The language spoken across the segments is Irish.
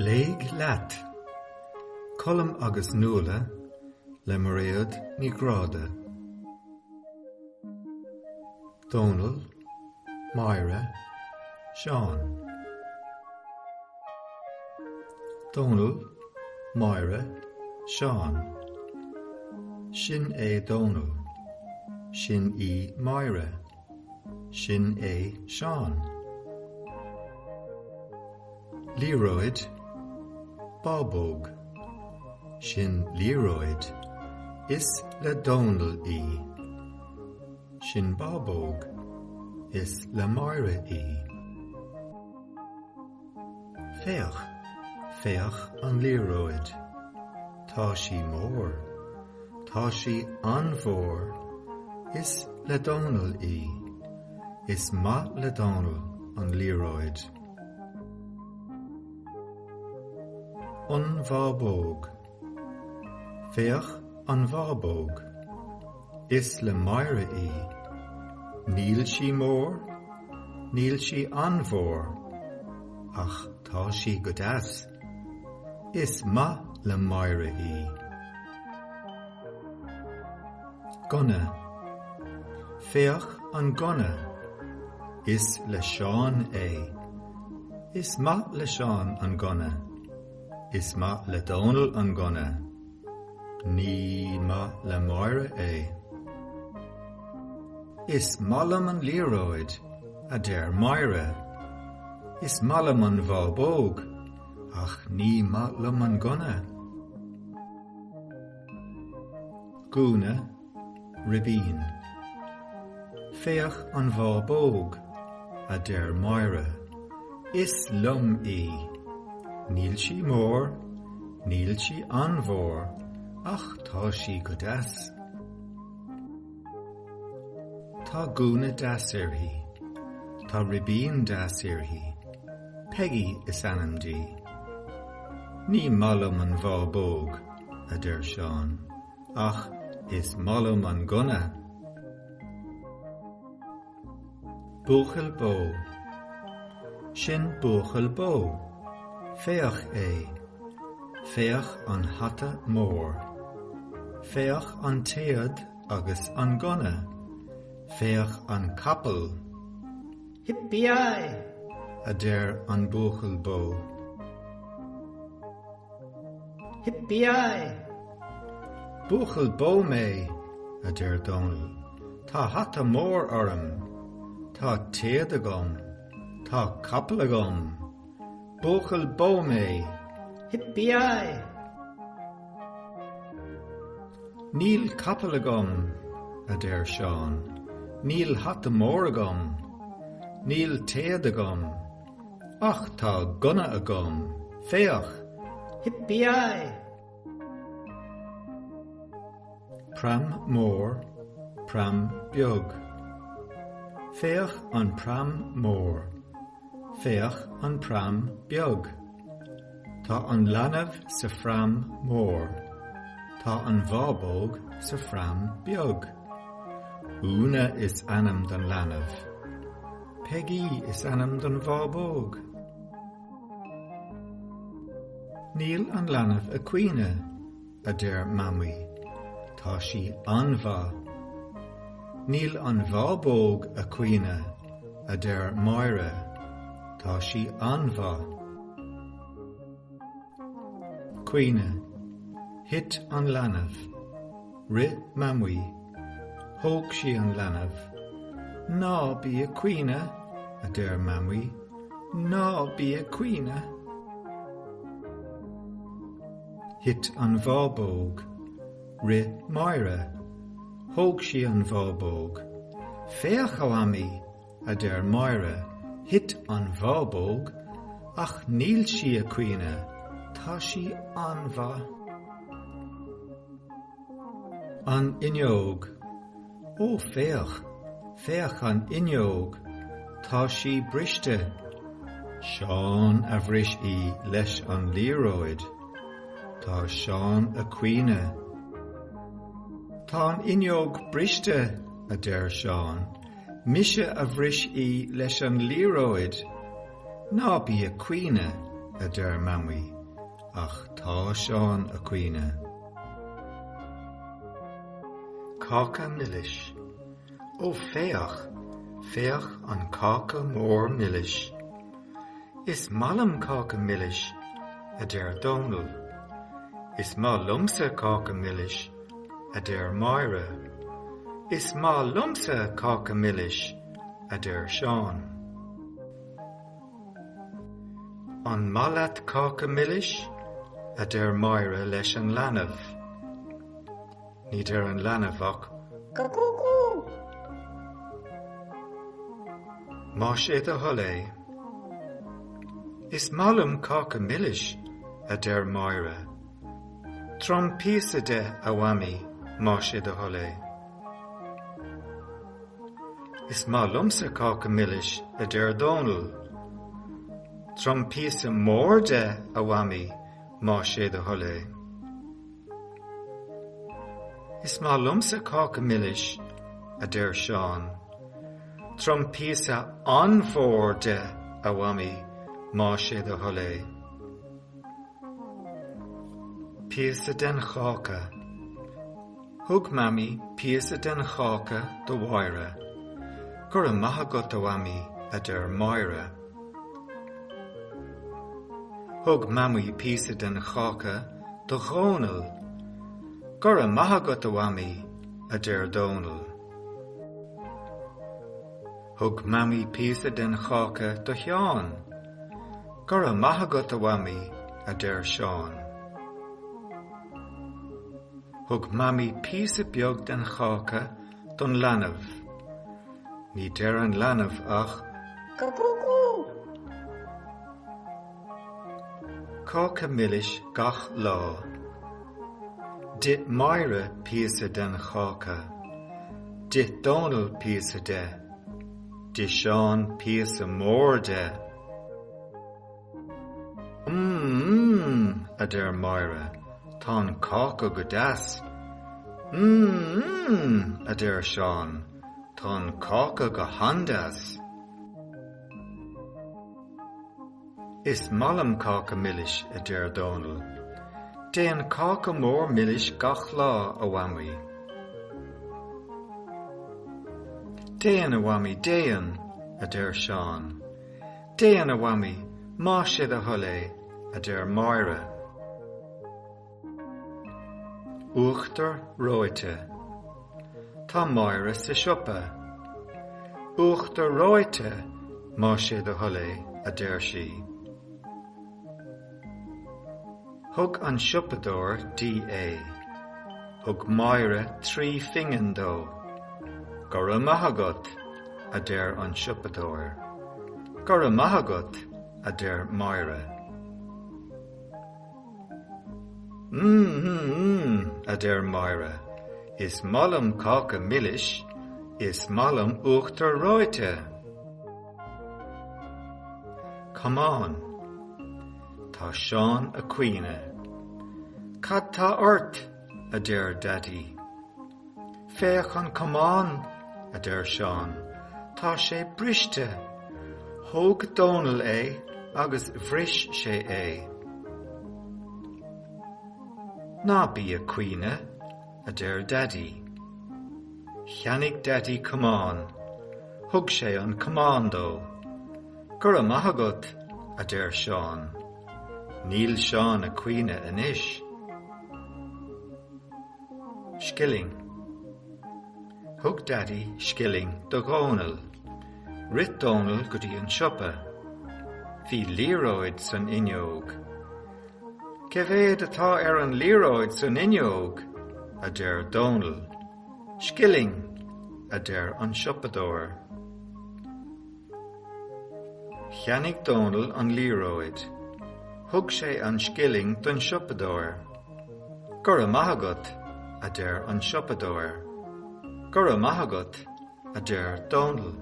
Léigh Leat, Colm agus Nuala le maraíod ní gráda. Donal, Míle, Seán. Donal, Míle, Seán. Sin é Donal, sin í Míle, sin é Seán. Líróid, Bábóg, sin líróid, is le Donal í. Sin Bábóg, is le Míle í. Féach an líróid, tá sí mór, tá sí anmhór, is le Donal í, is ma le Donal an líróid. An bhábóg, féach an bhábóg, is le Míle í, níl sí mór, níl sí anmhór, ach tá sí go deas, is ma le Míle í. Gunna, féach an gunna, is le Seán é, is ma le Seán an gunna, is ma le Donal an gunna, ní ma le Míle é. Is malam an líróid a der Míle, is malam an bhábóg, ach ní malam an gunna. Gúna, ribín, féach an bhábóg a der Míle, is lum í, níl sí mór, níl sí anmhór, ach tá sí go deas. Tá gúna deas irthaí, tá ribín deas irthaí, Peggy is anam dí. Ní malam an bhábóg a der Seán, ach is malam an gunna. Buachal bó, sin buachal bó, féach é, féach an hata mór, féach an téad agus an gunna, féach an capal. Hippie-ai, a der an buachal bó. Hippie-ai, buachal bó mé, a der Donal, tá hata mór orm, tá téad agam, tá capal agam, buachal bó mé. Hippie-ai, níl capal agam, a der Seán, níl hata mór agam, níl téad agam, ach tá gunna agam, féach. Hippie-ai. Pram mór, pram beag, féach an pram mór, féach an pram beag. Tá an leanamh sa phram mór, tá an bhábóg sa phram beag. Úna is anam don leanamh, Peggy is anam don bhábóg. Níl an leanamh a cuine, a der mammy, tá sí anmha. Níl an bhábóg a cuine, a der Míle, tá sí anmha. Cuine, hit an leanamh, ri mammy, hóg sí an leanamh. Ná bí a cuine, a der mammy, ná bí a cuine. Hit an bhábóg, ri Míle, hóg sí an bhábóg. Féach ó amí, a der Míle, hit an bhábóg, ach níl sí a cuine, tá sí anmha. An inneog, ó féach, féach an inneog, tá sí briste. Seán a bhris í leis an líróid, tá Seán a cuine. Tá an inneog briste, a der Seán, mise a bhris í leis an líróid, ná bí a cuine, a der mammy, ach tá Seán a cuine. Cacha millish, ó féach an cacha mór millish. Is malam cacha millish, a der Donal. Is má lumsa cacha millish, a der Míle. Is má lumsa cacha millish, a der Seán. An malat cacha millish, a der Míle leis an lanav. Ní der an lanavach, Cuckoo. Má sé a hollé. Is malam cacha millish, a der Míle. Trom písa de awami, má sé a hollé. Is má lumsa cacha millish, a der Donal. Trom písa mór de awami, má sé a hollé. Is má lumsa cacha millish, a der Seán. Trom písa anfór de awami, má sé a hollé. Písa den chácha. Thug mami písa den chácha do mhaire. Gur a maithagat awami, a der Míle. Thug mami písa den chácha do Dhónal. Gur a maithagat awami, a der Donal. Thug mami písa den chácha do Sheán. Gur a maithagat awami, a der Seán. Thug mami písa beag den chácha don lanav. Ní der an lanav ach Cuckoo. Cacha millish gach lá. Dit Míle písa den chácha. Dit Donal písa de. Dit Seán písa mór de. A der Míle. Tá cacha go das. A der Seán. Tá cacha go handas. Is malam cacha millish, a der Donal. Déan cacha mór millish gach lá awami. Déan awami, déan, a der Seán. Déan awami, má sé a hollé, a der Míle. Uachtar roite. Tá Míle sa siopa. Uachtar roite, má sé a hollé, a der sí. Thug an siopador D.A. Thug Míle trí fingan dó. Gur a maithagat, a der an siopador. Gur a maithagat, a der Míle. A der Míle. Is malam cacha millish, is malam uachtar roite. Come on. Tá Seán a cuine. Cad tá ort, a der Daddy. Féach an come on, a der Seán. Tá sé briste. Thug Donal é, agus bhris sé é. Ná bí a cuine, a der Daddy. Cheannig Daddy come on. Thug sé an come on dó. Gur a maithagat, a der Seán. Níl Seán a cuine anois. Skilling. Thug Daddy skilling do Dhónal. Rit Donal go dtí an siopa. Bhí líróid san inneog. Cevéad atá an líróid san inneog, a der Donal. Skilling, a der an siopador. Cheannig Donal an líróid. Thug sé an skilling don siopador. Gur a maithagat, a der an siopador. Gur a maithagat, a der Donal.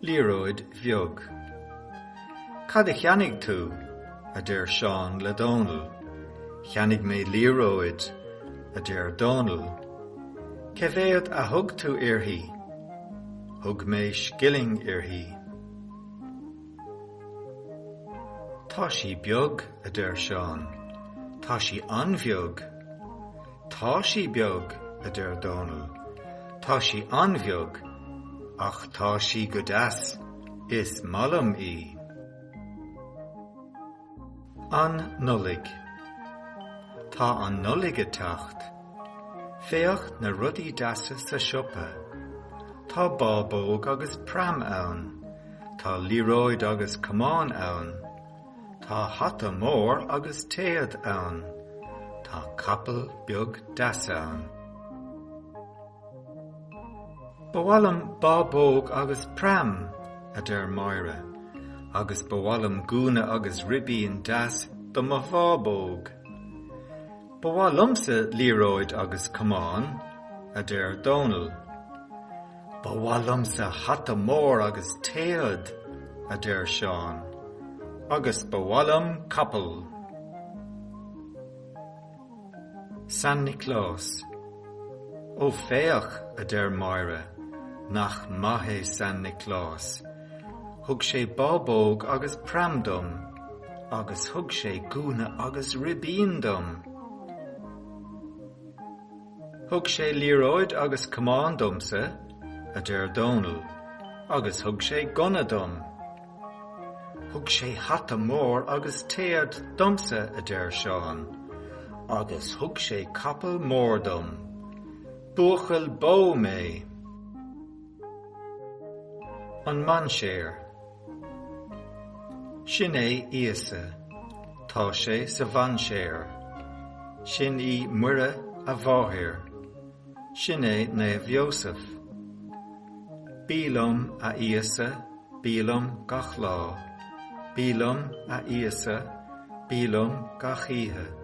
Líróid bheag. Cad a cheannig tú, a der Seán le Donal. Cheannig mé líróid, a der Donal. Cevéad a thug tú irthaí. Thug mé skilling irthaí. Tá sí beag a deir Seán, tá sí anmheog. Tá sí beag a deir Donal, tá sí anmheog, ach tá sí go deas, is malam í. An nullig. Tá an nullig a tacht. Féach na rudí deasa sa siopa. Tá bábóg agus pram ann. Tá líróid agus cumán ann. Tá hata mór agus téad ann. Tá capal beag deasa ann. Bawallam bábóg agus pram a deir Míle, agus bawallam gúna agus ribíon deas do ma bhábóg. Bawallamsa líróid agus cumán a deir Donal. Bawallamsa hata mór agus téad a deir Seán, agus bawallam capal. San Nicolás. Ó féach a deir Míle, nach maithe San Nicolás. Thug sé bábóg agus pramdom, agus thug sé gúna agus ribíon dom. Thug sé líróid agus cumán domsa a deir Donal, agus thug sé gona dom. Thug sé hata mór agus téad domsa a deir Seán, agus thug sé capal mór dom. Buachal bó mé. An man séir. Sin é íosa, tá sé sa bhan séir. Sin í muire a bháthir. Sin é Naomh Iosaf. Bílam a íosa, bílam gach lá. Bílam a íosa, bílam gach íthe.